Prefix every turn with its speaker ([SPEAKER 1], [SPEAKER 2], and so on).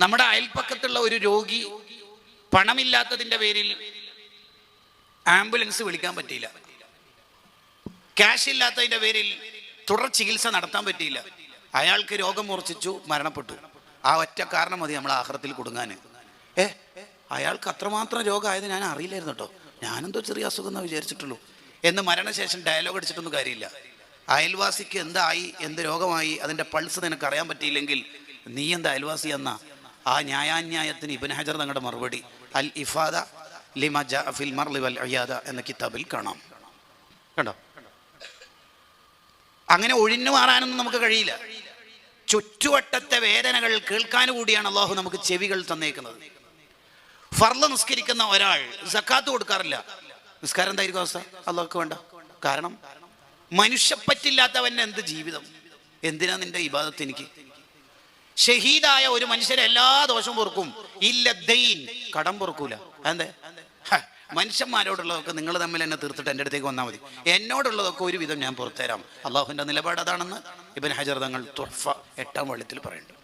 [SPEAKER 1] നമ്മുടെ അയൽപ്പക്കത്തുള്ള ഒരു രോഗി പണമില്ലാത്തതിൻ്റെ പേരിൽ ആംബുലൻസ് വിളിക്കാൻ പറ്റിയില്ല, ക്യാഷ് ഇല്ലാത്തതിൻ്റെ പേരിൽ തുടർ ചികിത്സ നടത്താൻ പറ്റിയില്ല, അയാൾക്ക് രോഗം മൂർച്ഛിച്ചു, മരണപ്പെട്ടു. ആ ഒറ്റ കാരണം മതി നമ്മൾ ആഖിറത്തിൽ കുടുങ്ങാൻ. അയാൾക്ക് അത്രമാത്രം രോഗമായത് ഞാൻ അറിയില്ലായിരുന്നു കേട്ടോ, ഞാനെന്തോ ചെറിയ അസുഖം എന്നാ വിചാരിച്ചിട്ടുള്ളൂ എന്ന് മരണശേഷം ഡയലോഗ് അടിച്ചിട്ടൊന്നും കാര്യമില്ല. അയൽവാസിക്ക് എന്തായി, എന്ത് രോഗമായി, അതിൻ്റെ പൾസ് നിനക്ക് അറിയാൻ പറ്റിയില്ലെങ്കിൽ നീ എന്താ അയൽവാസി എന്നാ? ആ ന്യായാന്യായത്തിന് ഇബ്നു ഹജർ തങ്ങളുടെ മറുപടി അൽ ഇഫാദ ലിമാ ജാഅ ഫിൽ മർളി വൽ ഇയാദ എന്ന കിതാബിൽ കാണാം. കണ്ടോ? അങ്ങനെ ഒഴിഞ്ഞു മാറാനൊന്നും നമുക്ക് കഴിയില്ല. ചുറ്റുവട്ടത്തെ വേദനകൾ കേൾക്കാൻ കൂടിയാണ് അള്ളാഹു നമുക്ക് ചെവികൾ തന്നേക്കുന്നത്. ഫർള് നിസ്കരിക്കുന്ന ഒരാൾ സക്കാത്ത് കൊടുക്കാറില്ല, നിസ്കാരം എന്തായിരിക്കും അവസ്ഥ? അള്ളാഹുക്ക് വേണ്ട. കാരണം മനുഷ്യപ്പറ്റില്ലാത്തവന് എന്ത് ജീവിതം, എന്തിനാ നിന്റെ ഇബാദത്ത് എനിക്ക്? ഷഹീദായ ഒരു മനുഷ്യരെ എല്ലാ ദോഷവും പൊറുക്കും, ഇല്ല ദൈൻ, കടം പൊറുക്കൂല. അതെന്തേ? മനുഷ്യന്മാരോടുള്ളതൊക്കെ നിങ്ങൾ തമ്മിൽ എന്നെ തീർത്തിട്ട് എൻ്റെ അടുത്തേക്ക് വന്നാൽ മതി, എന്നോടുള്ളതൊക്കെ ഒരുവിധം ഞാൻ പുറത്തുതരാം. അള്ളാഹുവിൻ്റെ നിലപാട് അതാണെന്ന് ഇബ്നു ഹജർ തങ്ങൾ തുഹ്ഫ 8-ാം വള്ളിത്തിൽ പറയുന്നുണ്ട്.